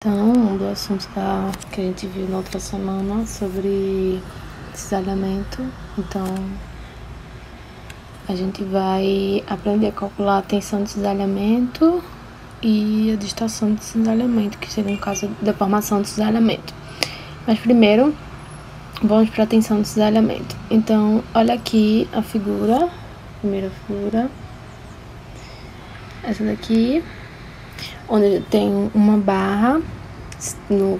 Então, do assunto que a gente viu na outra semana sobre cisalhamento, então a gente vai aprender a calcular a tensão de cisalhamento e a distração de cisalhamento, que seria no caso da deformação de cisalhamento. Mas primeiro, vamos para a tensão de cisalhamento. Então, olha aqui a figura, primeira figura, essa daqui, onde eu tenho uma barra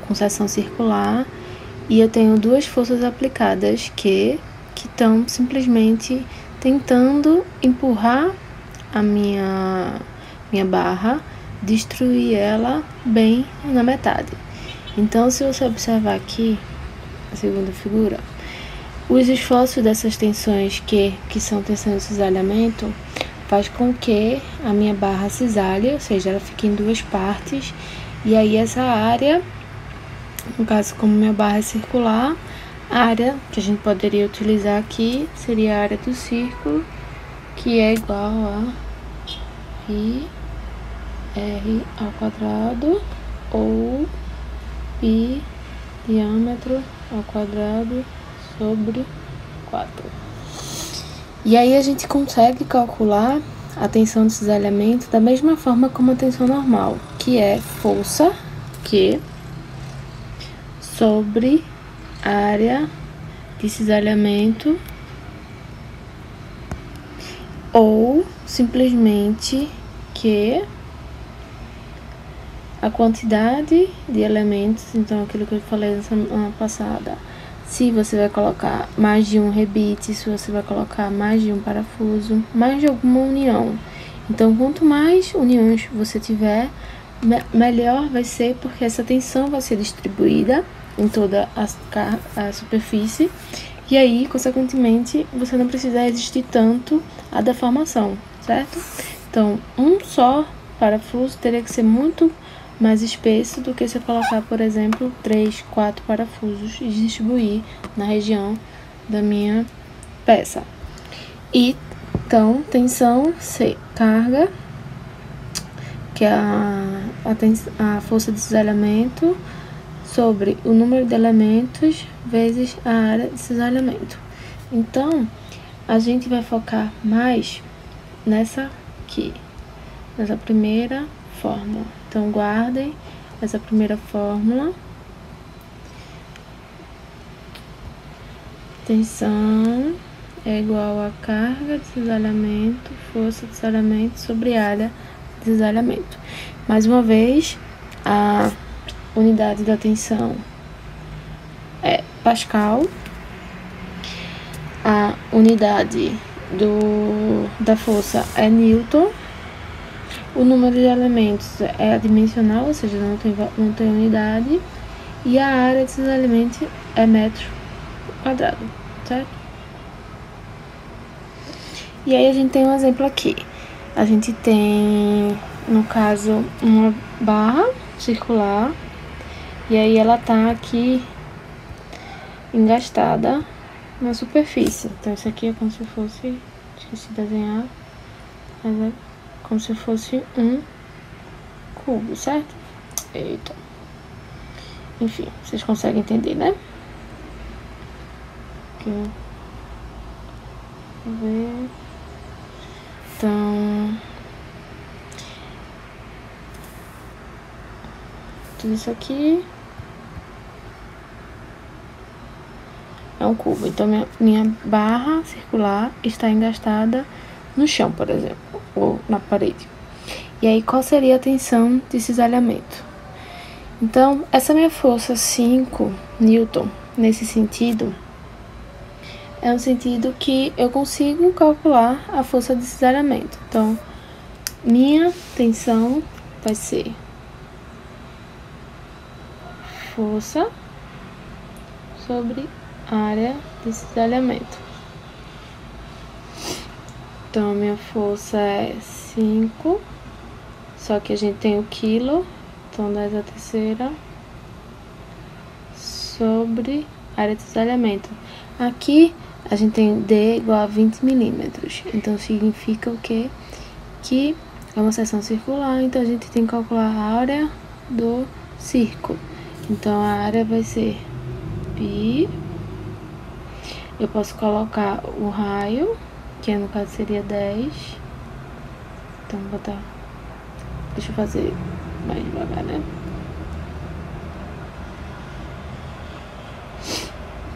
com seção circular e eu tenho duas forças aplicadas que estão simplesmente tentando empurrar a minha barra, destruir ela bem na metade. Então, se você observar aqui a segunda figura, os esforços dessas tensões que são tensões de cisalhamento faz com que a minha barra cisalhe, ou seja, ela fique em duas partes, e aí essa área, no caso como minha barra é circular, a área que a gente poderia utilizar aqui seria a área do círculo, que é igual a πr ao quadrado, ou π diâmetro ao quadrado sobre 4. E aí a gente consegue calcular a tensão de cisalhamento da mesma forma como a tensão normal, que é força Q sobre área de cisalhamento, ou simplesmente Q a quantidade de elementos, então aquilo que eu falei na semana passada. Se você vai colocar mais de um rebite, se você vai colocar mais de um parafuso, mais de alguma união. Então, quanto mais uniões você tiver, melhor vai ser, porque essa tensão vai ser distribuída em toda a superfície. E aí, consequentemente, você não precisa resistir tanto à deformação, certo? Então, um só parafuso teria que ser muito mais espesso do que se eu colocar, por exemplo, 3, 4 parafusos e distribuir na região da minha peça. E então, tensão C, carga, que é a força de cisalhamento sobre o número de elementos vezes a área de cisalhamento. Então, a gente vai focar mais nessa aqui, nessa primeira fórmula. Então, guardem essa primeira fórmula. Tensão é igual a carga de cisalhamento, força de cisalhamento sobre área de cisalhamento. Mais uma vez, a unidade da tensão é Pascal. A unidade da força é Newton. O número de elementos é adimensional, ou seja, não tem unidade. E a área desses elementos é metro quadrado, certo? E aí a gente tem um exemplo aqui. A gente tem, no caso, uma barra circular. E aí ela tá aqui engastada na superfície. Então isso aqui é como se fosse, esqueci de desenhar, mas é como se fosse um cubo, certo? Eita. Enfim, vocês conseguem entender, né? Aqui. Vamos ver. Então, tudo isso aqui é um cubo. Então, minha barra circular está engastada no chão, por exemplo, ou na parede. E aí, qual seria a tensão de cisalhamento? Então, essa minha força 5 Newton, nesse sentido, é um sentido que eu consigo calcular a força de cisalhamento. Então, minha tensão vai ser força sobre área de cisalhamento. Então, minha força é 5, só que a gente tem o quilo, então 10 a terceira, sobre área de cisalhamento. Aqui, a gente tem D igual a 20 milímetros, então significa o quê? Que é uma seção circular, então a gente tem que calcular a área do círculo. Então, a área vai ser π. Eu posso colocar o raio, que no caso seria 10. Então, vou botar... Deixa eu fazer mais devagar, né?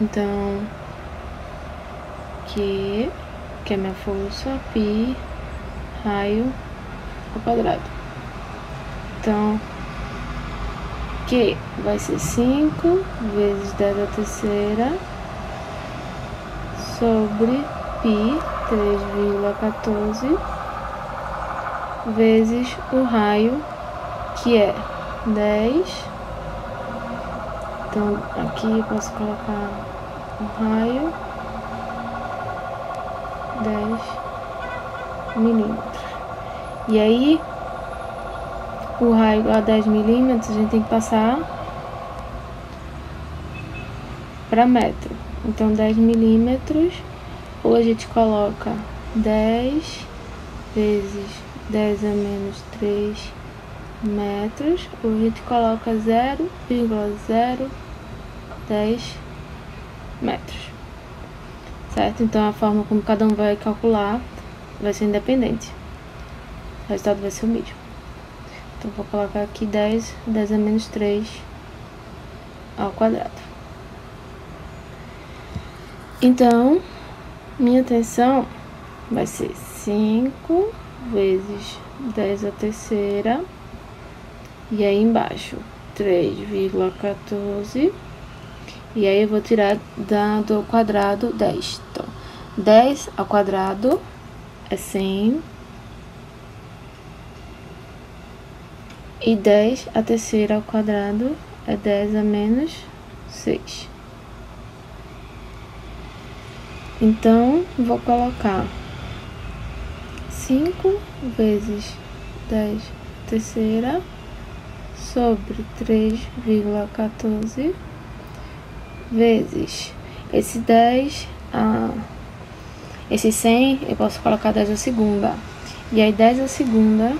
Então, que é minha força, π, raio ao quadrado. Então, que vai ser 5 vezes 10 à terceira sobre π, 3,14, vezes o raio, que é 10. Então, aqui eu posso colocar o raio, 10 milímetros. E aí, o raio igual a 10 milímetros, a gente tem que passar para metro. Então, 10 milímetros, ou a gente coloca 10 vezes 10 a menos 3 metros, ou a gente coloca 0,010 metros, certo? Então, a forma como cada um vai calcular vai ser independente. O resultado vai ser o mesmo. Então, vou colocar aqui 10 a menos 3 ao quadrado. Então, minha tensão vai ser 5 vezes 10 à terceira. E aí embaixo, 3,14. E aí eu vou tirar do quadrado 10. Então, 10 ao quadrado é 100. E 10 à terceira ao quadrado é 10 a menos 6. Então, vou colocar 5 vezes 10 à terceira sobre 3,14 vezes esse 10, esse 100, eu posso colocar 10 à segunda. E aí 10 à segunda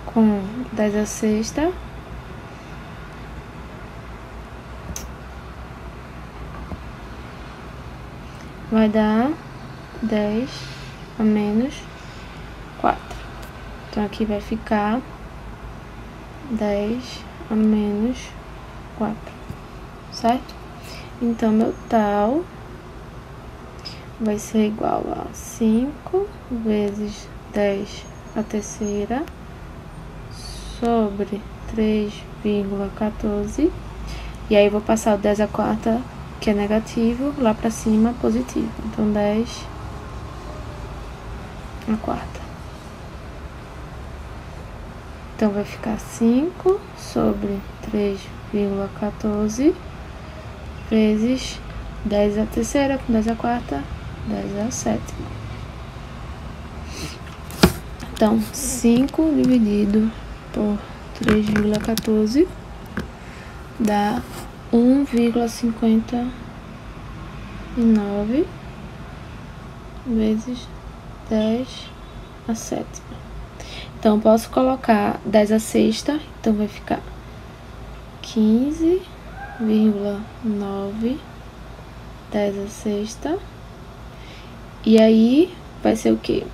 com 10 à sexta vai dar 10 a menos 4. Então, aqui vai ficar 10 a menos 4, certo? Então, meu tal vai ser igual a 5 vezes 10 à terceira sobre 3,14. E aí, vou passar o 10 à quarta, que é negativo, lá pra cima, positivo. Então, 10 à quarta. Então, vai ficar 5 sobre 3,14 vezes 10 à terceira com 10 à quarta, 10 à sétima. Então, 5 dividido por 3,14 dá 1,59 vezes 10 à sétima. Então, posso colocar 10 à sexta, então vai ficar 15,9 10 à sexta. E aí, vai ser o quê?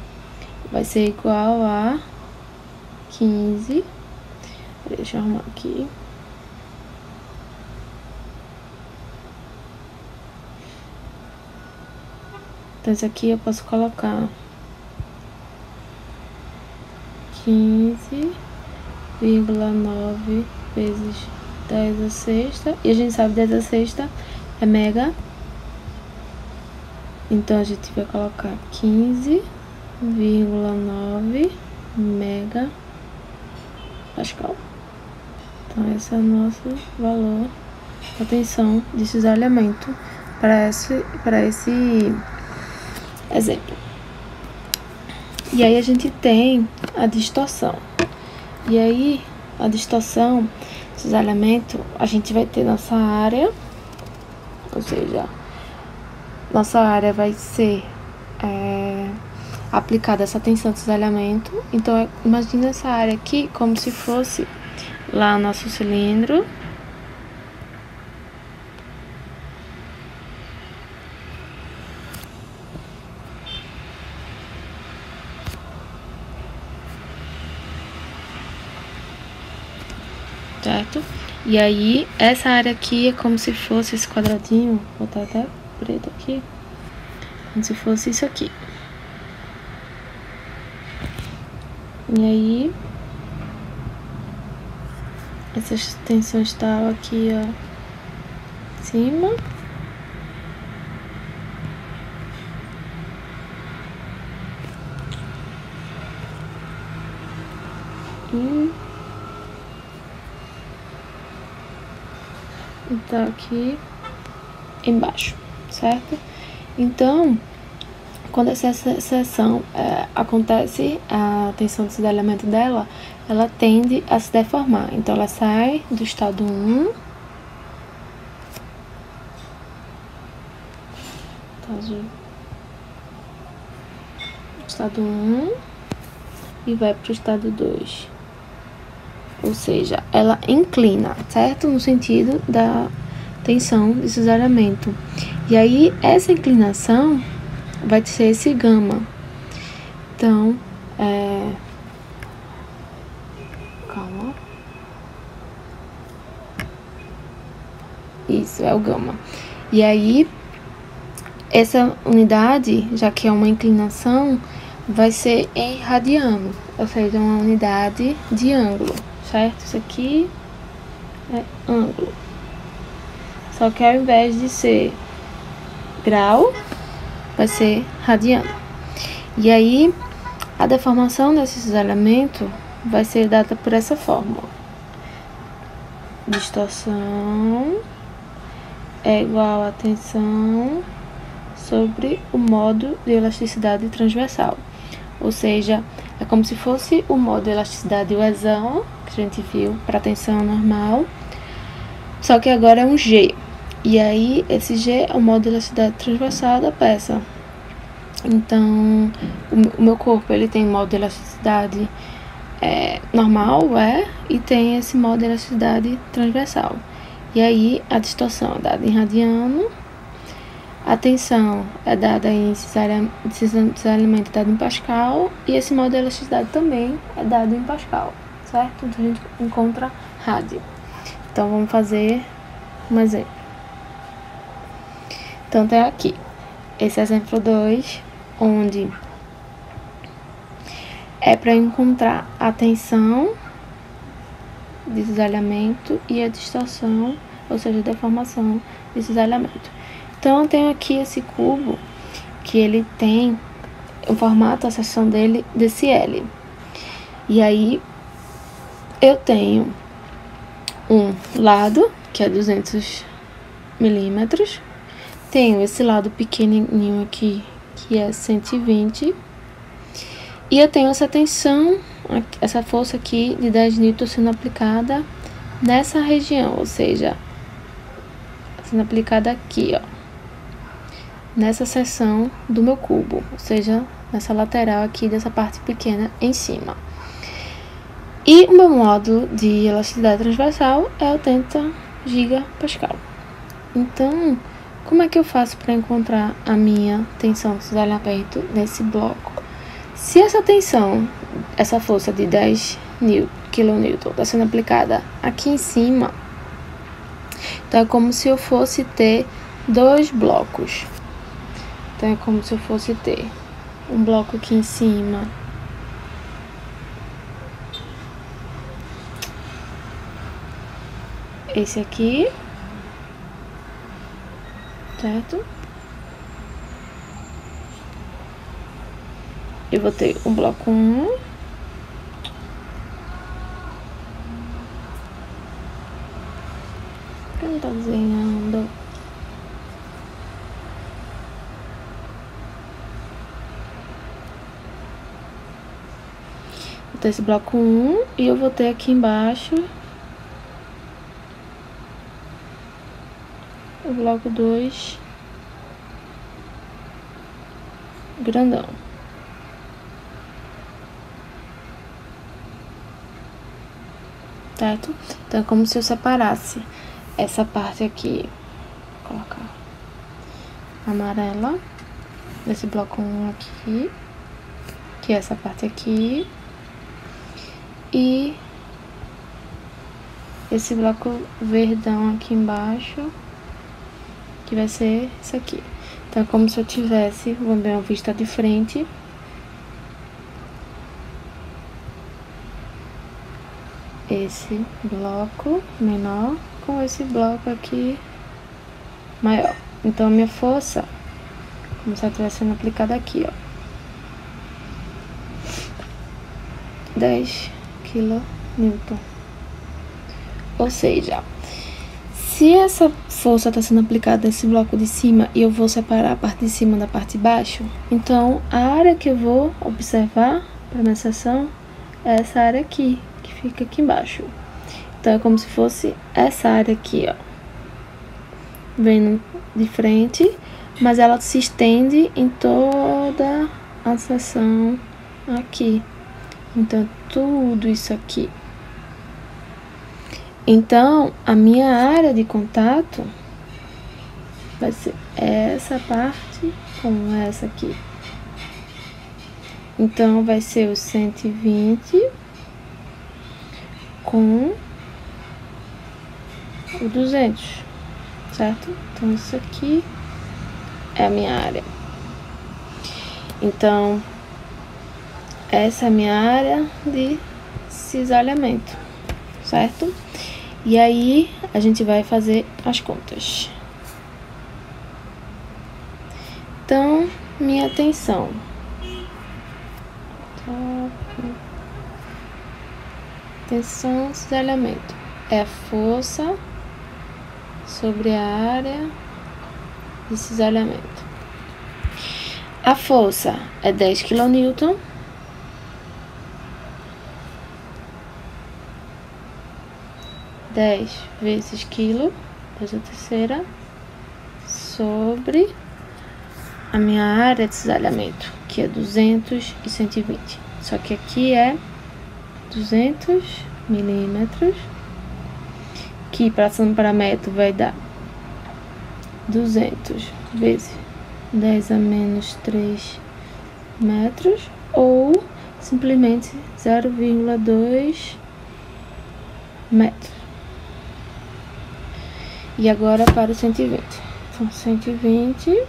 Vai ser igual a 15. Deixa eu arrumar aqui. Então, isso aqui eu posso colocar 15,9 vezes 10 à sexta. E a gente sabe 10 à sexta é mega. Então, a gente vai colocar 15,9 mega pascal. Então, esse é o nosso valor da tensão de cisalhamento para esse exemplo. E aí, a gente tem a distorção. E aí, a distorção, cisalhamento, a gente vai ter nossa área, ou seja, nossa área vai ser aplicada essa tensão de cisalhamento. Então, imagina essa área aqui como se fosse lá o nosso cilindro. Certo? E aí, essa área aqui é como se fosse esse quadradinho, vou botar até preto aqui, como se fosse isso aqui. E aí, essas tensões estão aqui, ó, em cima. E tá aqui embaixo, certo? Então, quando essa seção acontece, a tensão de cisalhamento dela, ela tende a se deformar. Então, ela sai do estado 1, tá azul, estado 1 e vai para o estado 2. Ou seja, ela inclina, certo? No sentido da tensão de cisalhamento. E aí, essa inclinação vai ser esse gama. Então, calma. Isso, é o gama. E aí, essa unidade, já que é uma inclinação, vai ser em radiano, ou seja, uma unidade de ângulo, certo? Isso aqui é ângulo. Só que ao invés de ser grau, vai ser radiano. E aí, a deformação desse cisalhamento vai ser dada por essa fórmula. Distorção é igual a tensão sobre o modo de elasticidade transversal. Ou seja, é como se fosse o modo de elasticidade Uezão, que a gente viu para tensão normal, só que agora é um G. E aí, esse G é o modo de elasticidade transversal da peça. Então, o meu corpo, ele tem modo de elasticidade normal, e tem esse modo de elasticidade transversal. E aí, a distorção é dada em radiano, a tensão é dada em cisalhamento dado em Pascal, e esse modo de elasticidade também é dado em Pascal, certo? Então, a gente encontra rádio. Então, vamos fazer um exemplo. Então, tem aqui esse exemplo 2, onde é para encontrar a tensão de cisalhamento e a distorção, ou seja, a deformação de cisalhamento. Então, eu tenho aqui esse cubo, que ele tem o formato, a seção dele, desse L. E aí, eu tenho um lado, que é 200 milímetros. Tenho esse lado pequenininho aqui, que é 120. E eu tenho essa tensão, essa força aqui de 10 newtons sendo aplicada nessa região, ou seja, sendo aplicada aqui, ó, nessa seção do meu cubo, ou seja, nessa lateral aqui dessa parte pequena em cima. E o meu modo de elasticidade transversal é 80 gigapascal. Então, como é que eu faço para encontrar a minha tensão de cisalhamento nesse bloco? Se essa tensão, essa força de 10 kN está sendo aplicada aqui em cima, então é como se eu fosse ter dois blocos. Então é como se eu fosse ter um bloco aqui em cima, esse aqui, certo? Eu vou ter um bloco 1, que não tá desenhando. Vou ter esse bloco 1 e eu vou ter aqui embaixo o bloco 2 grandão. certo? Então, é como se eu separasse essa parte aqui, vou colocar amarela, desse bloco 1 aqui, que é essa parte aqui, e esse bloco verdão aqui embaixo, que vai ser isso aqui. Então, é como se eu tivesse, vamos ver, uma vista de frente. Esse bloco menor com esse bloco aqui maior. Então, a minha força, como se ela estivesse sendo aplicada aqui, ó. 10 kN. Ou seja, se essa força está sendo aplicada nesse bloco de cima e eu vou separar a parte de cima da parte de baixo, então a área que eu vou observar para minha seção é essa área aqui, que fica aqui embaixo. Então, é como se fosse essa área aqui, ó, vendo de frente, mas ela se estende em toda a seção aqui. Então, tudo isso aqui. Então, a minha área de contato vai ser essa parte com essa aqui. Então, vai ser os 120 com o 200, certo? Então, isso aqui é a minha área. Então, essa é a minha área de cisalhamento, certo? E aí, a gente vai fazer as contas. Então, minha tensão. Tensão, cisalhamento. É a força sobre a área de cisalhamento. A força é 10 kN. Dez vezes quilo, 10 a terceira, sobre a minha área de cisalhamento, que é 200 e 120. Só que aqui é 200 milímetros, que passando para metro vai dar 200 vezes 10 a menos 3 metros, ou simplesmente 0,2 metros. E agora para o 120. Então, 120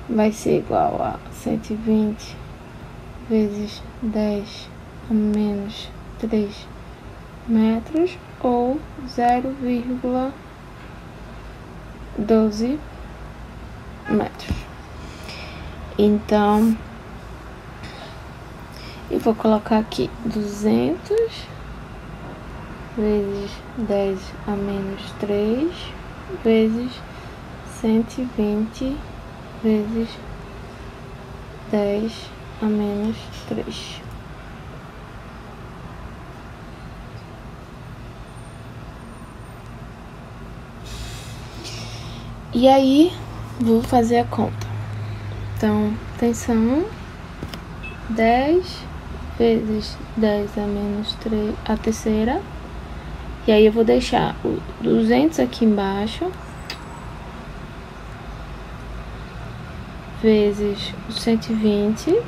vai ser igual a 120 vezes 10 a menos 3 metros, ou 0,12 metros. Então, eu vou colocar aqui 200 vezes 10 a menos 3 vezes 120 vezes 10 a menos 3. E aí, vou fazer a conta. Então, tensão 10 vezes 10 a menos 3, a terceira. E aí, eu vou deixar o 200 aqui embaixo, vezes o 120.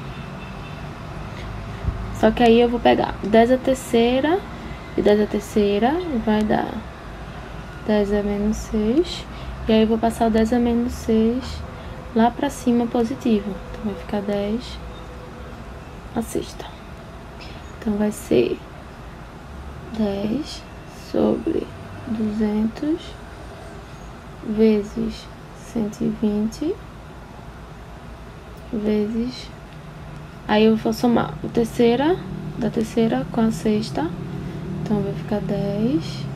Só que aí, eu vou pegar 10 a terceira e 10 a terceira, vai dar 10 a menos 6. E aí, eu vou passar o 10 a menos 6 lá pra cima positivo. Então, vai ficar 10 a sexta. Então, vai ser 10 sobre 200 vezes 120 vezes... Aí, eu vou somar o terceira, da terceira com a sexta. Então, vai ficar 10...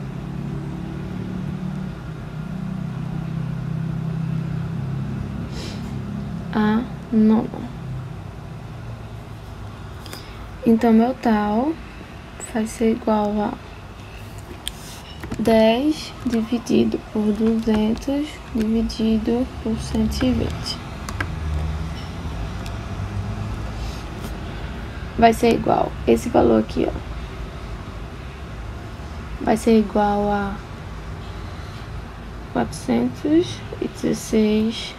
a nona. Então, meu tal vai ser igual a 10 dividido por 200 dividido por 120. vai ser igual, esse valor aqui, ó, vai ser igual a 416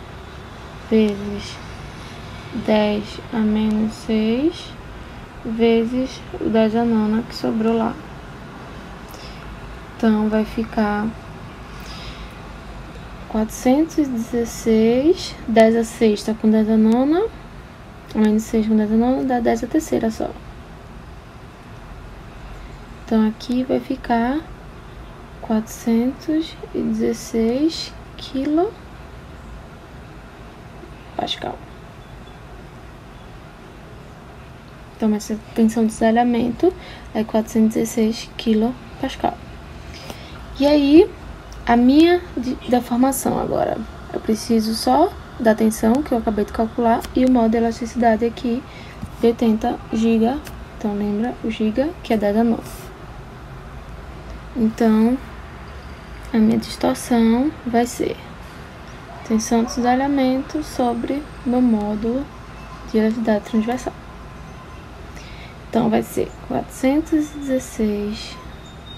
vezes 10 a menos 6 vezes o 10 a nona que sobrou lá. Então, vai ficar 416, 10 a sexta com 10 a nona, menos 6 com 10 a nona, dá 10 a terceira só. Então, aqui vai ficar 416 quilopascal. Então, essa tensão de desalhamento é 416 quilopascal. E aí, a minha deformação agora, eu preciso só da tensão que eu acabei de calcular e o modo de elasticidade aqui de 80 giga. Então, lembra o giga, que é 10 a 9. Então, a minha distorção vai ser tensão de desalhamento sobre meu módulo de elasticidade transversal. Então, vai ser 416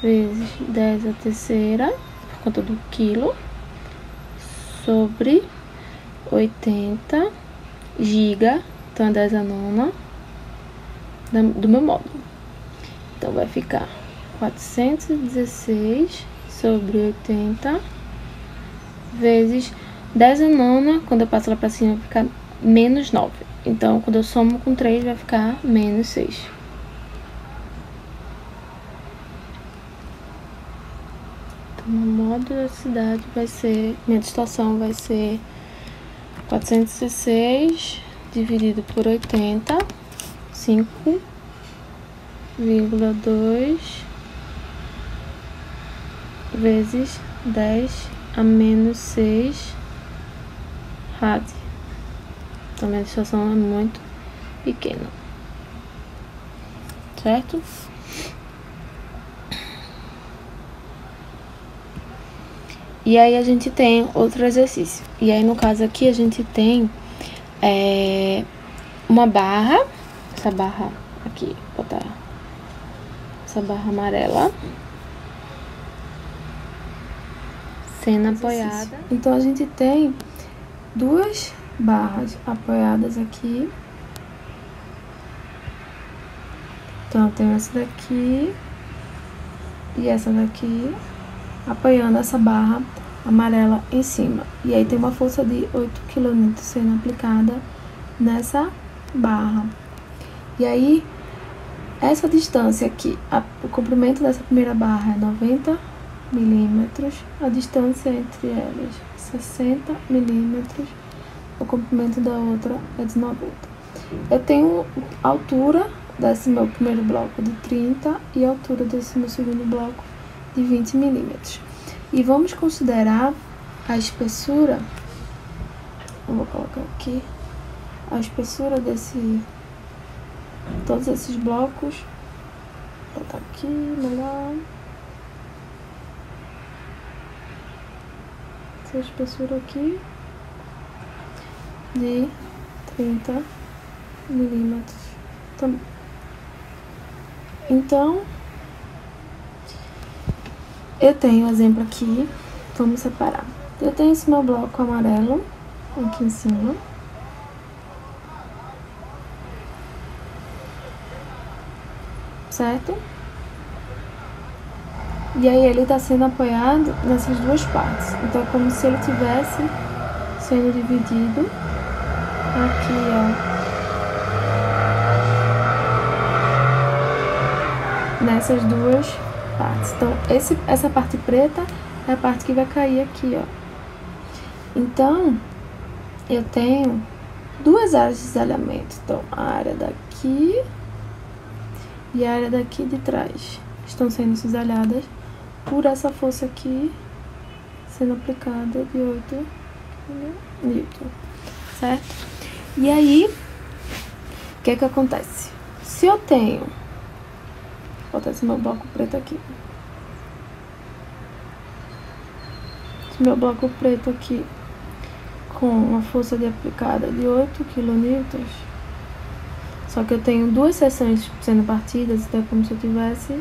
vezes 10 a terceira, por conta do quilo, sobre 80 giga, então é 10 a nona, do meu módulo. Então, vai ficar 416 sobre 80 vezes 10 a nona, quando eu passo lá pra cima, vai ficar menos 9. Então, quando eu somo com 3, vai ficar menos 6. Meu módulo de elasticidade vai ser, minha distorção vai ser 416 dividido por 80, 5,2 vezes 10 a menos 6 rad. Então, minha distorção é muito pequena, certo? E aí, a gente tem outro exercício. E aí, no caso aqui, a gente tem uma barra. Essa barra aqui, vou botar essa barra amarela sendo apoiada. Então, a gente tem duas barras apoiadas aqui. Então, eu tenho essa daqui e essa daqui, apoiando essa barra amarela em cima. E aí tem uma força de 8 kN sendo aplicada nessa barra. E aí, essa distância aqui, o comprimento dessa primeira barra é 90 milímetros, a distância entre elas 60 milímetros, o comprimento da outra é de 90. Eu tenho a altura desse meu primeiro bloco de 30 e a altura desse meu segundo bloco de 20 milímetros. E vamos considerar a espessura, eu vou colocar aqui, a espessura todos esses blocos, vou botar aqui melhor, essa espessura aqui de 30 milímetros também. Então, eu tenho um exemplo aqui, vamos separar. Eu tenho esse meu bloco amarelo aqui em cima. Certo? E aí ele tá sendo apoiado nessas duas partes. Então é como se ele tivesse sendo dividido aqui, ó, nessas duas partes. Então, essa parte preta é a parte que vai cair aqui, ó. Então, eu tenho duas áreas de desalhamento. Então, a área daqui e a área daqui de trás estão sendo cisalhadas por essa força aqui sendo aplicada de 8 Newton, certo? E aí, o que é que acontece? Se eu tenho, vou botar esse meu bloco preto aqui. Esse meu bloco preto aqui com uma força de aplicada de 8 kN, Só que eu tenho 2 seções sendo partidas, então é como se eu tivesse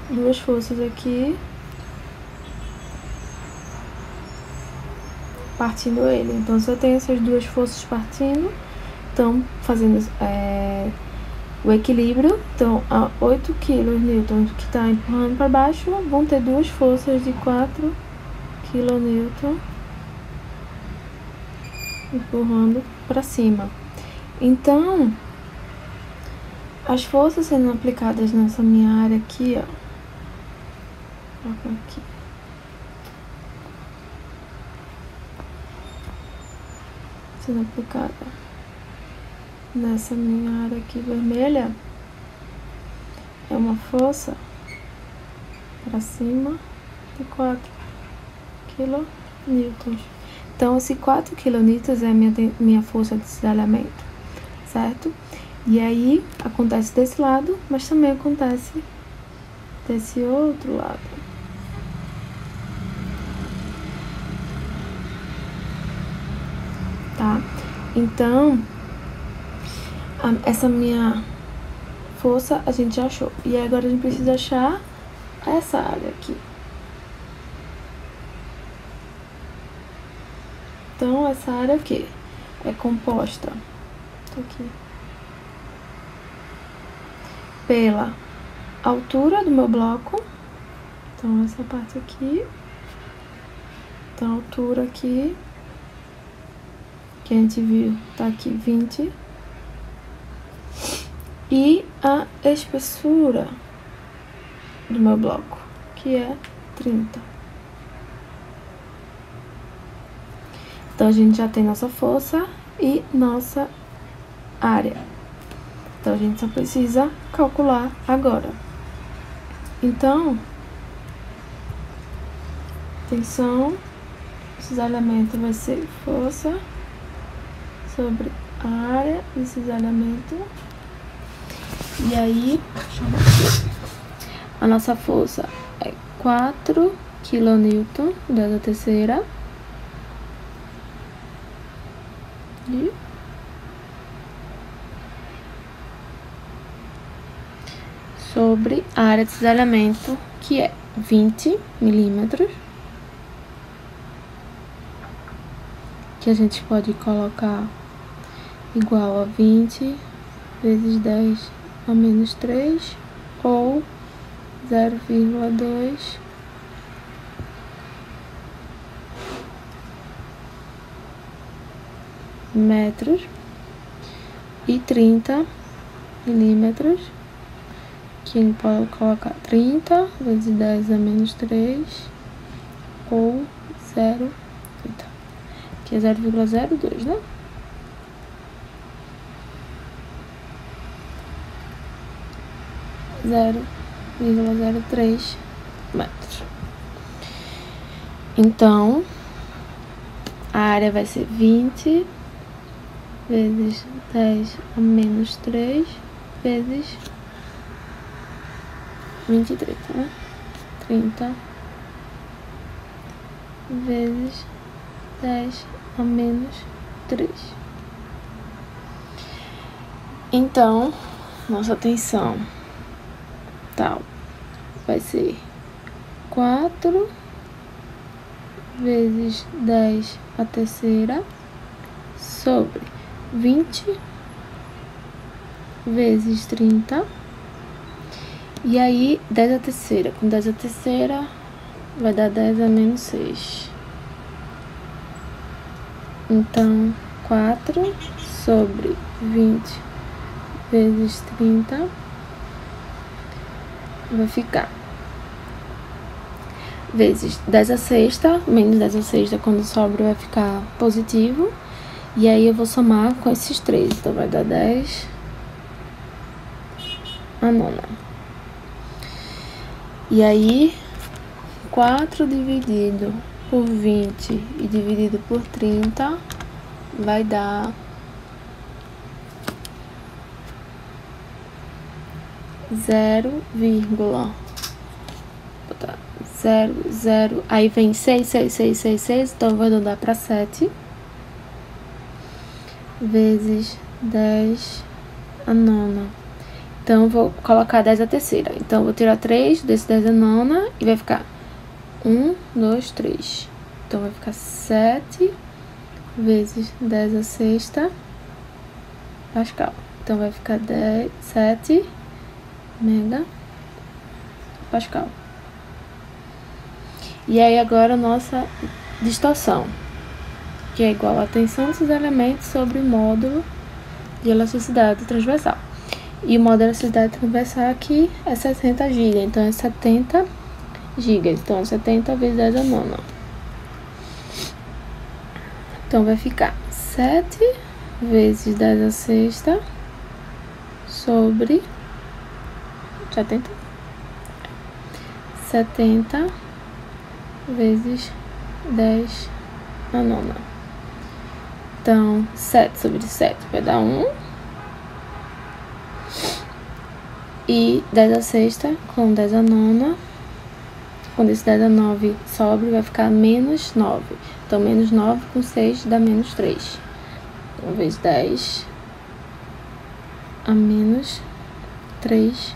2 forças aqui partindo ele. Então, se eu tenho essas 2 forças partindo, estão fazendo o equilíbrio. Então, a 8 kN que está empurrando para baixo, vão ter 2 forças de 4 kN empurrando para cima. Então, as forças sendo aplicadas nessa minha área aqui, ó, aqui, sendo aplicada nessa minha área aqui vermelha, é uma força para cima de 4 kN. Então, esse 4 kN é a minha força de cisalhamento, certo? E aí, acontece desse lado, mas também acontece desse outro lado. Tá? Então, essa minha força a gente já achou. E agora a gente precisa achar essa área aqui. Então, essa área aqui é composta aqui pela altura do meu bloco. Então, essa parte aqui. Então, a altura aqui, que a gente viu, tá aqui 20. E a espessura do meu bloco, que é 30. Então, a gente já tem nossa força e nossa área. Então, a gente só precisa calcular agora. Então, tensão, cisalhamento vai ser força sobre a área de cisalhamento. E aí, a nossa força é 4 kN, 10⁻⁷. Sobre a área de cisalhamento, que é 20 milímetros, que a gente pode colocar igual a 20 vezes 10⁻⁻3 ou 0,2 metros e 30 milímetros, que a gente pode colocar 30 vezes 10⁻⁻3 ou 0, que é 0,02, né? Zero 0,03 metros. Então, a área vai ser 20 vezes 10⁻⁻3 vezes 23, né? 30 vezes 10⁻⁻3. Então, nossa tensão tal vai ser 4 vezes 10⁻³ sobre 20 vezes 30. E aí, 10⁻⁷. Com 10⁻³ vai dar 10⁻⁶. Então, 4 sobre 20 vezes 30 vai ficar vezes 10⁻⁶, menos 10⁻⁶, quando sobra vai ficar positivo. E aí eu vou somar com esses 3, então vai dar 10⁻⁹. E aí, 4 dividido por 20 e dividido por 30 vai dar 0,00. Aí vem 6, 6, 6, 6, 6, então eu vou arredondar para 7. vezes 10 a nona. Então, eu vou colocar 10 a terceira. Então, eu vou tirar 3 desse 10 a nona e vai ficar 1, 2, 3. Então, vai ficar 7 vezes 10 a sexta Pascal. Então, vai ficar 7 mega Pascal. E aí, agora, a nossa distorção, que é igual a tensão desses elementos sobre o módulo de elasticidade transversal. E o módulo de elasticidade transversal aqui é 60 GB, então é 70 GB. Então, é 70 vezes 10 a nona. Então, vai ficar 7 vezes 10 a sexta sobre 70 vezes 10 a nona. Então, 7 sobre 7 vai dar 1. E 10 a sexta com 10 a nona. Quando esse 10 a 9 sobre, vai ficar menos 9. Então, menos 9 com 6 dá menos 3. Então, vezes 10 a menos 3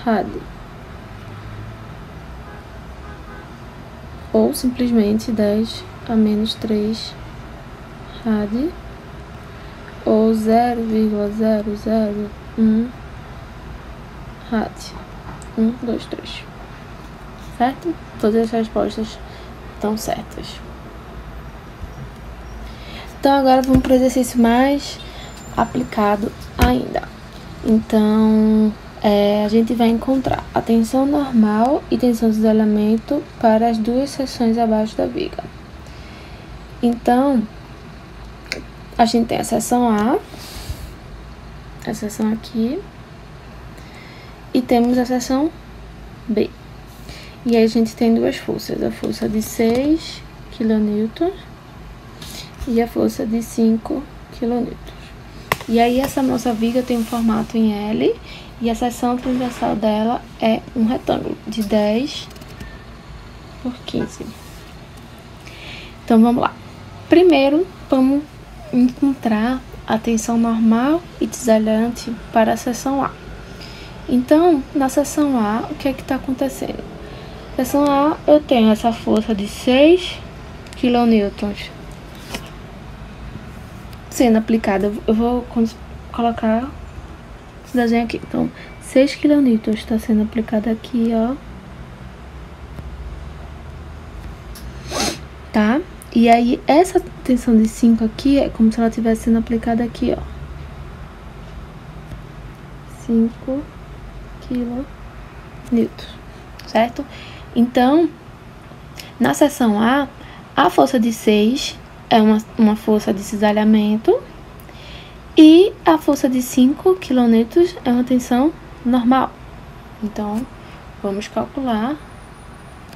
rad. Ou simplesmente 10 a menos 3 rad. Ou 0,001 rad. 1, 2, 3. Certo? Todas as respostas estão certas. Então, agora vamos para o exercício mais aplicado ainda. Então, a gente vai encontrar a tensão normal e tensão de isolamento para as duas seções abaixo da viga. Então, a gente tem a seção A, a seção aqui, e temos a seção B. E aí a gente tem duas forças, a força de 6 kN e a força de 5 kN. E aí essa nossa viga tem um formato em L e a seção transversal dela é um retângulo de 10 por 15. Então vamos lá. Primeiro vamos encontrar a tensão normal e desailante para a seção A. Então, na seção A, o que é que está acontecendo? Na seção A, eu tenho essa força de 6 kN sendo aplicada. Eu vou colocar esse desenho aqui. Então, 6 kN está sendo aplicada aqui, ó. Tá? E aí, essa tensão de 5 aqui é como se ela estivesse sendo aplicada aqui, ó. 5 kN, certo? Então, na seção A, a força de 6 é uma força de cisalhamento e a força de 5 kN é uma tensão normal. Então, vamos calcular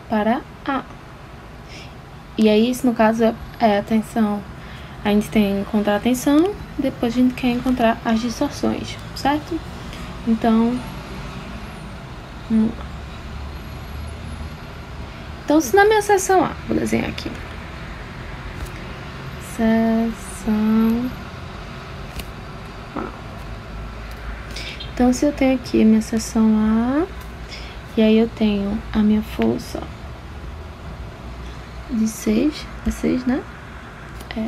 para A. E aí, isso no caso é a tensão. A gente tem que encontrar a tensão, depois a gente quer encontrar as distorções, certo? Então, vamos lá. Então, se na minha seção A, vou desenhar aqui. Seção A. Então, se eu tenho aqui a minha seção A, e aí eu tenho a minha força de 6, é 6, né? É.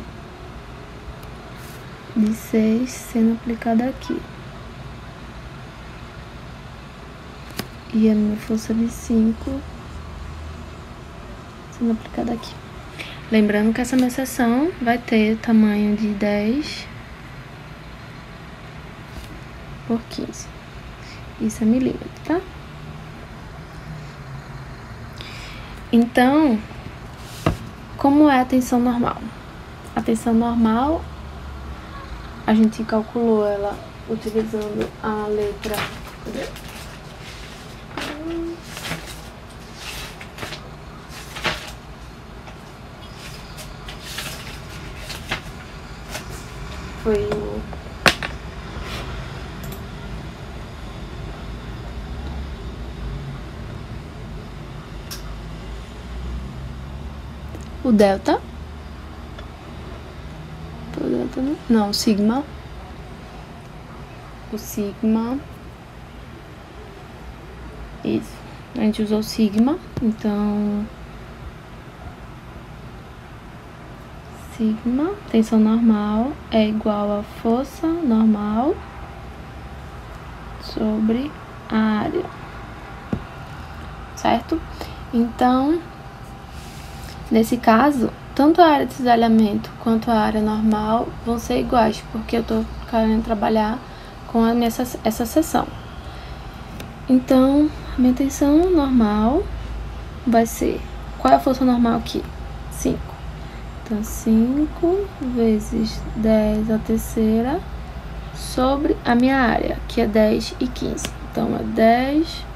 De 6 sendo aplicada aqui. E a minha força de 5 sendo aplicada aqui. Lembrando que essa minha seção vai ter tamanho de 10 por 15. Isso é milímetro, tá? Então, como é a tensão normal? A tensão normal, a gente calculou ela utilizando a letra... Cadê? Foi o delta. O delta coseno, não, sigma. O sigma. Isso. A gente usou sigma, então... Sigma, tensão normal, é igual a força normal sobre a área. Certo? Então, nesse caso, tanto a área de cisalhamento quanto a área normal vão ser iguais, porque eu tô querendo trabalhar com essa seção. Então, a minha tensão normal vai ser... Qual é a força normal aqui? 5. Então, 5 vezes 10 à terceira sobre a minha área, que é 10 e 15. Então, é 10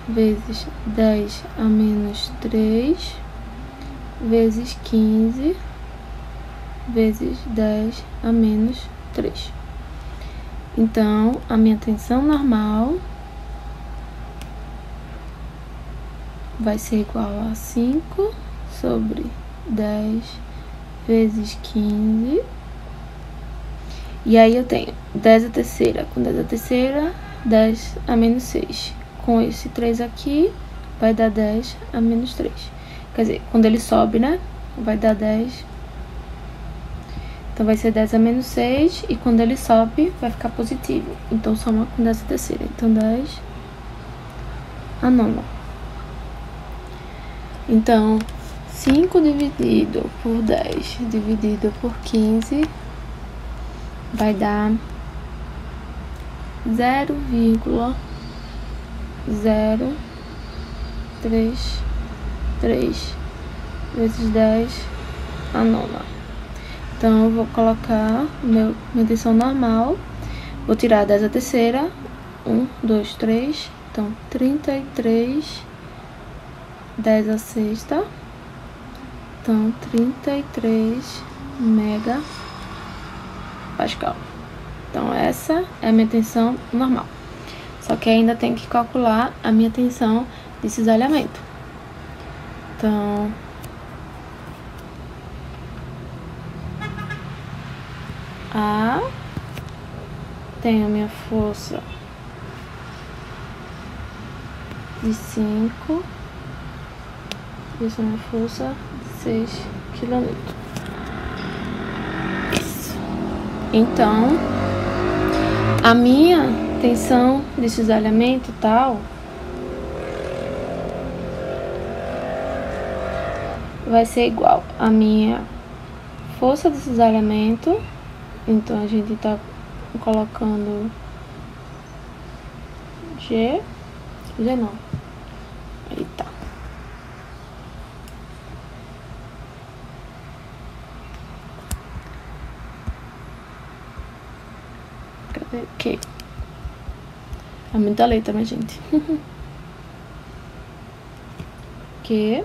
vezes 10 a menos 3 vezes 15 vezes 10 a menos 3. Então, a minha tensão normal vai ser igual a 5 sobre 10 vezes 15. E aí eu tenho 10 à terceira. Com 10 à terceira, 10 a menos 6. Com esse 3 aqui, vai dar 10 a menos 3. Quer dizer, quando ele sobe, né? Vai dar 10. Então, vai ser 10 a menos 6. E quando ele sobe, vai ficar positivo. Então, soma com 10 à terceira. Então, 10 a nona. Então, 5 dividido por 10 dividido por 15 vai dar 0,033 vezes 10 a nona. Então, eu vou colocar minha tensão normal. Vou tirar 10 à terceira. 1, 2, 3. Então, 33. 10 à sexta. Então, 33 megapascal. Então, essa é a minha tensão normal. Só que ainda tem que calcular a minha tensão de cisalhamento. Então, tenho a minha força de 5. Isso é uma força de 6 kN. Isso. Então, a minha tensão de cisalhamento tal vai ser igual a minha força de cisalhamento. Então, a gente tá colocando G não. Aí tá. Ok. É muita letra, minha gente. Q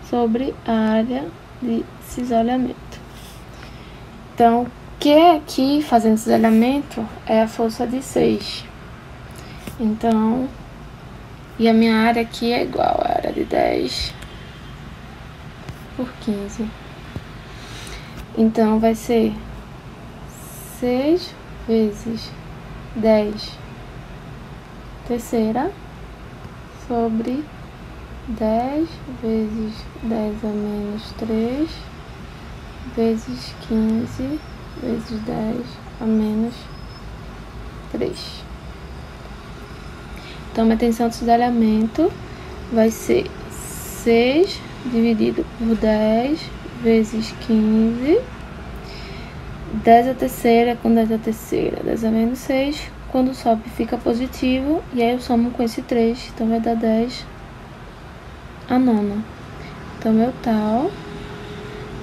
sobre a área de cisalhamento. Então, Q aqui, fazendo cisalhamento, é a força de 6. Então, e a minha área aqui é igual à área de 10 por 15. Então, vai ser 6 vezes 10 terceira sobre 10 vezes 10 a menos 3 vezes 15 vezes 10 a menos 3. Então, minha tensão de cisalhamento vai ser 6 dividido por 10 vezes 15. 10 à terceira com 10 à terceira, 10 a menos 6. Quando sobe, fica positivo. E aí eu somo com esse 3. Então, vai dar 10 a nona. Então, meu tal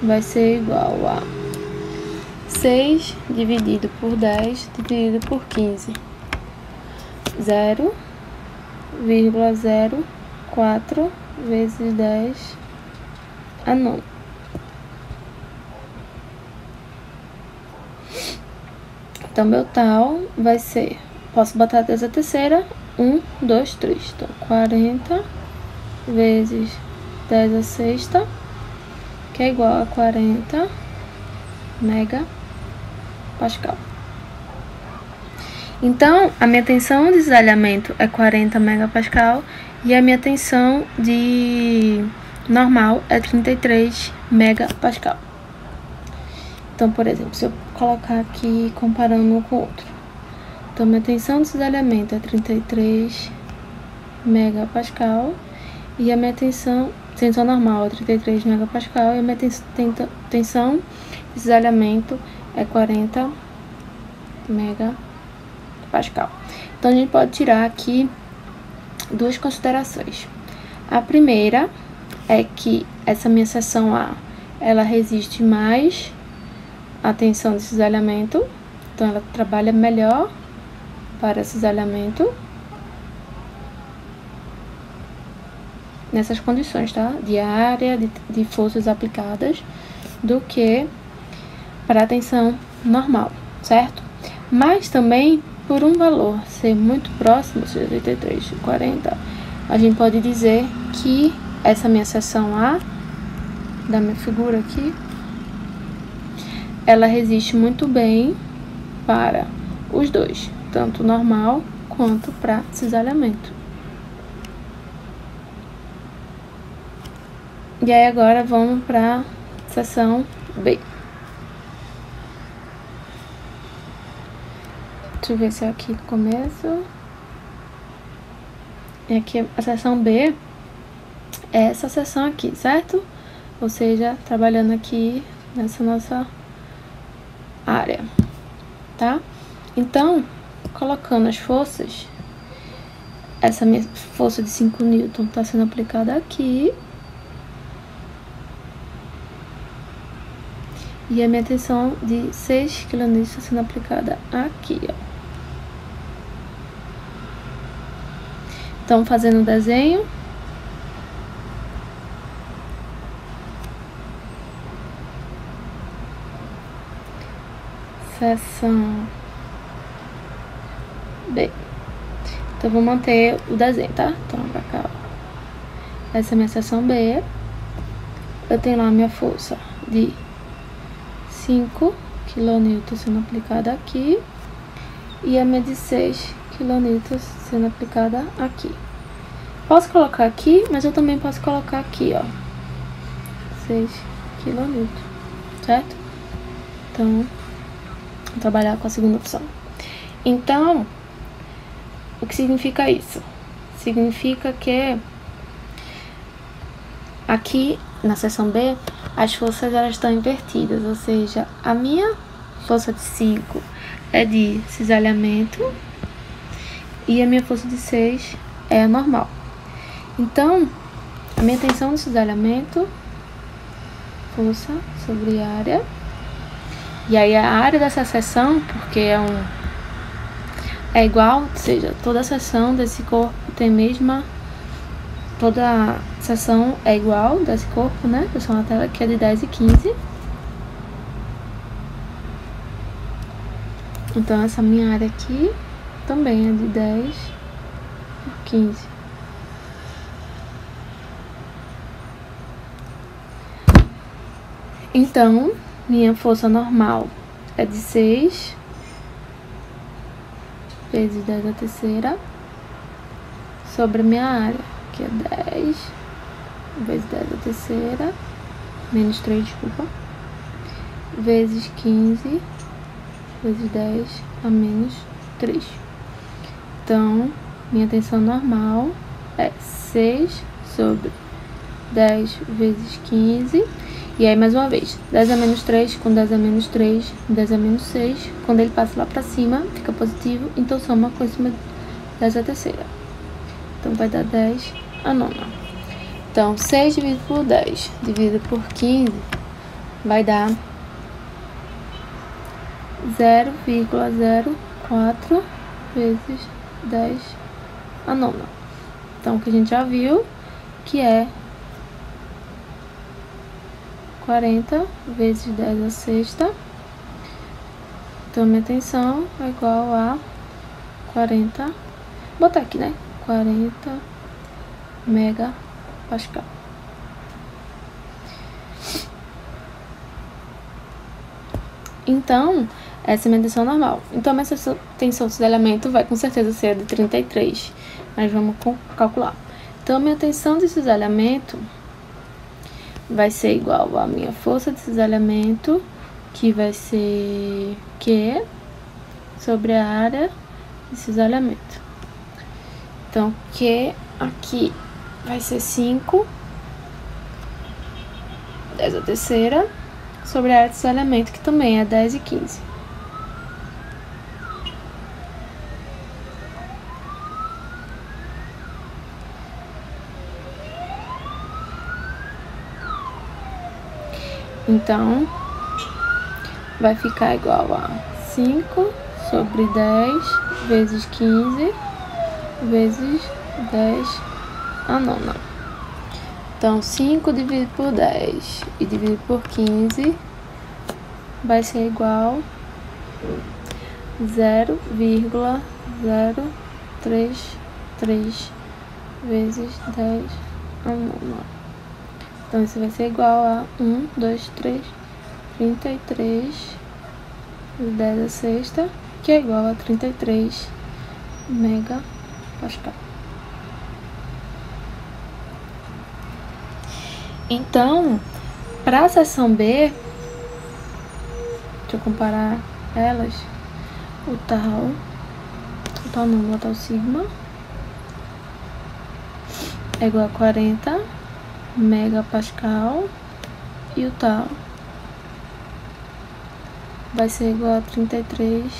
vai ser igual a 6 dividido por 10 dividido por 15. 0,04 vezes 10 a nona. Então, meu tal vai ser... Posso botar 10 à terceira. 1, 2, 3. Então, 40 vezes 10 à sexta, que é igual a 40 megapascal. Então, a minha tensão de cisalhamento é 40 megapascal e a minha tensão de normal é 33 megapascal. Então, por exemplo, se eu colocar aqui comparando um com o outro. Então, minha tensão de cisalhamento é 33 megapascal e a minha tensão normal é 33 megapascal e a minha tensão de cisalhamento é 40 megapascal. Então, a gente pode tirar aqui duas considerações. A primeira é que essa minha seção A, ela resiste mais à tensão de cisalhamento, então ela trabalha melhor para cisalhamento nessas condições, tá? De área, de forças aplicadas, do que para a tensão normal, certo? Mas também, por um valor ser muito próximo, 83, 40, a gente pode dizer que essa minha seção A, da minha figura aqui, ela resiste muito bem para os dois, tanto normal quanto para cisalhamento. E aí agora vamos para a seção B. Deixa eu ver se é aqui no começo. E aqui a seção B é essa seção aqui, certo? Ou seja, trabalhando aqui nessa nossa área, tá? Então, colocando as forças, essa minha força de 5 newton está sendo aplicada aqui. E a minha tensão de 6 kN está sendo aplicada aqui, ó. Então, fazendo o desenho. Seção B. Então, vou manter o desenho, tá? Então, pra cá, ó. Essa é a minha seção B. Eu tenho lá a minha força de 5 kN sendo aplicada aqui. E a minha de 6 kN sendo aplicada aqui. Posso colocar aqui, mas eu também posso colocar aqui, ó. 6 kN, certo? Então, vou trabalhar com a segunda opção. Então, o que significa isso? Significa que aqui na seção B, as forças elas estão invertidas, ou seja, a minha força de 5 é de cisalhamento e a minha força de 6 é a normal. Então, a minha tensão de cisalhamento, força sobre área, e aí a área dessa seção, porque é igual, ou seja, toda a seção desse corpo tem a mesma, toda a seção é igual desse corpo, né? Seção na tela que é de 10 e 15. Então, essa minha área aqui também é de 10 por 15. Então, minha força normal é de 6 vezes 10 a terceira sobre a minha área, que é 10 vezes 10 a terceira, menos 3, desculpa, vezes 15 vezes 10 a menos 3. Então, minha tensão normal é 6 sobre 10 vezes 15. E aí, mais uma vez, 10 a menos 3 com 10 a menos 3, 10 a menos 6. Quando ele passa lá pra cima, fica positivo. Então, soma com cima de 10 a terceira. Então, vai dar 10 a nona. Então, 6 dividido por 10 dividido por 15 vai dar 0,04 vezes 10 a nona. Então, o que a gente já viu que é 40 vezes 10 a sexta. Então, minha tensão é igual a 40, vou botar aqui, né? 40 megapascal. Então, essa é a minha tensão normal. Então, a minha tensão do cisalhamento vai com certeza ser a de 33. Mas vamos calcular. Então, a minha tensão de cisalhamento vai ser igual à minha força de cisalhamento, que vai ser Q sobre a área de cisalhamento. Então, Q aqui vai ser 5, 10 a terceira, sobre a área de cisalhamento, que também é 10 e 15. Então, vai ficar igual a 5 sobre 10 vezes 15 vezes 10 a nona. Então, 5 dividido por 10 e dividido por 15 vai ser igual a 0,033 vezes 10 a nona. Então, isso vai ser igual a 1, 2, 3, 33, 10 a sexta, que é igual a 33 megapascal. Então, para a seção B, deixa eu comparar elas, o tal não, vou botar o sigma, é igual a 40 megapascal e o tal vai ser igual a 33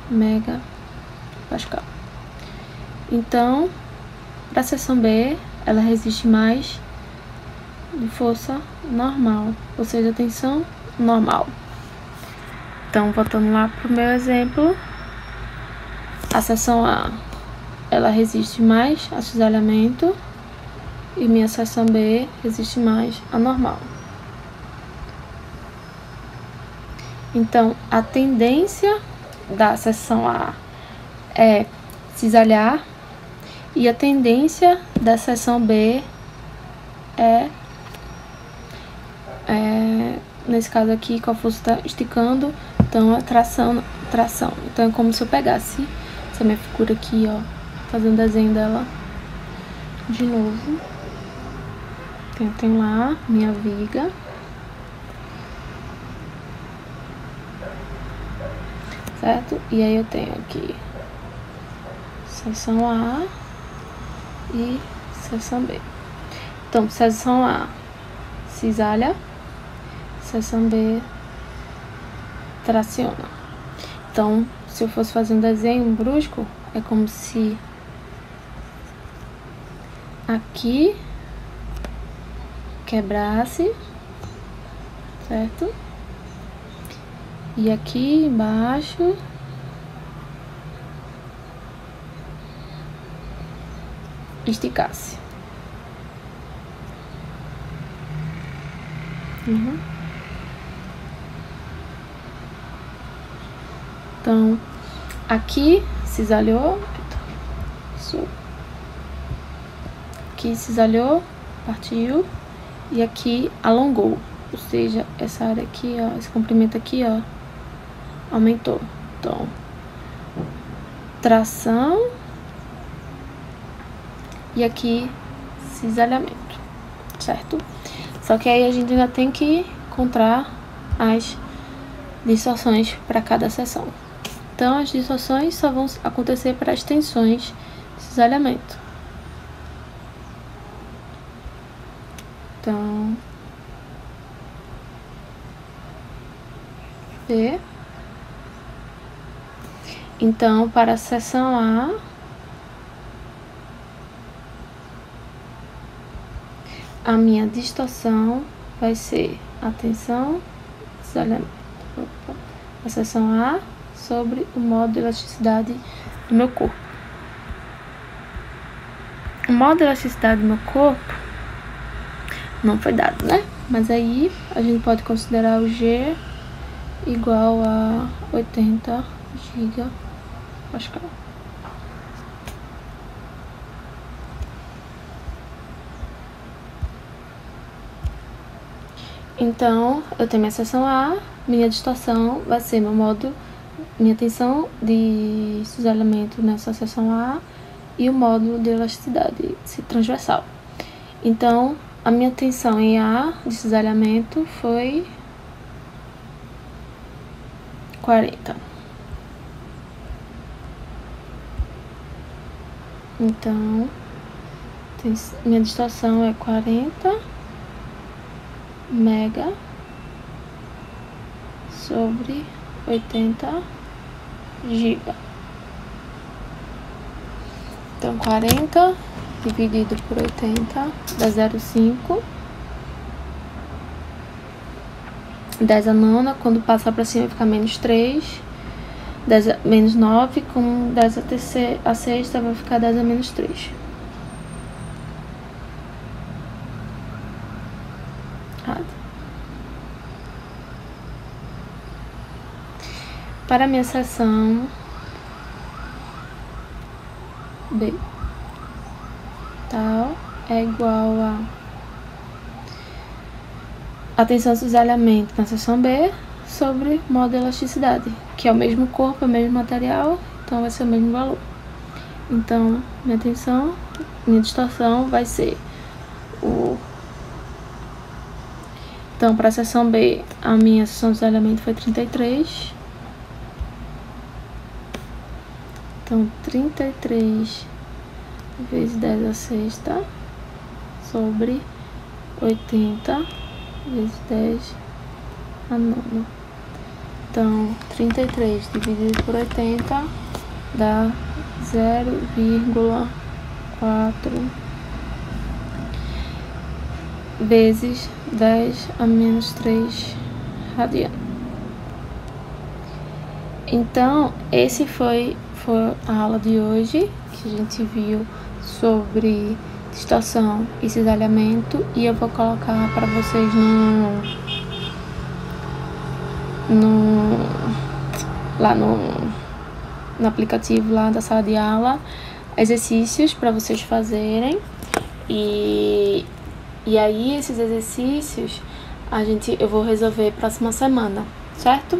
megapascal. Então, para a seção B, ela resiste mais de força normal, ou seja, tensão normal. Então, voltando lá para o meu exemplo, a seção A, ela resiste mais a cisalhamento e minha seção B resiste mais a normal. Então, a tendência da seção A é cisalhar e a tendência da seção B é nesse caso aqui, com a força está esticando, então é tração. Então é como se eu pegasse essa minha figura aqui, ó, fazendo o desenho dela de novo. Então, eu tenho lá minha viga, certo? E aí eu tenho aqui seção A e seção B. Então, seção A cisalha, seção B traciona. Então, se eu fosse fazer um desenho brusco, é como se aqui quebrasse, certo? E aqui embaixo esticasse. Então, aqui cisalhou, aqui cisalhou, partiu, e aqui alongou, ou seja, essa área aqui, ó, esse comprimento aqui, ó, aumentou. Então, tração e aqui cisalhamento, certo? Só que aí a gente ainda tem que encontrar as distorções para cada seção. Então, as distorções só vão acontecer para as tensões de cisalhamento. Então, B. Então, para a seção A, a minha distorção vai ser a tensão de cisalhamento. A seção A sobre o modo de elasticidade do meu corpo. O modo de elasticidade do meu corpo não foi dado, né? Mas aí a gente pode considerar o G igual a 80 gigapascal. Então, eu tenho minha seção A minha distorção vai ser minha tensão de cisalhamento nessa seção A e o módulo de elasticidade transversal. Então, a minha tensão em A de cisalhamento foi 40. Então, minha distorção é 40 mega sobre 80 giga. Então, 40 dividido por 80 dá 0,5. 10 a nona, quando passar para cima fica menos 3. 10 a menos 9, com 10 a sexta vai ficar 10 a menos 3. Para a minha seção B, tal é igual a tensão de cisalhamento na seção B sobre módulo de elasticidade, que é o mesmo corpo, é o mesmo material, então vai ser o mesmo valor. Então, minha distorção vai ser Então, para a seção B, a minha seção de cisalhamento foi 33. Então, 33 vezes 10 a sexta sobre 80 vezes 10 a nona. Então, 33 dividido por 80 dá 0,4 vezes 10 a menos 3 radiano. Então, esse foi a aula de hoje, que a gente viu sobre distorção e cisalhamento, e eu vou colocar para vocês lá no aplicativo lá da sala de aula, exercícios para vocês fazerem, e aí esses exercícios eu vou resolver próxima semana, certo?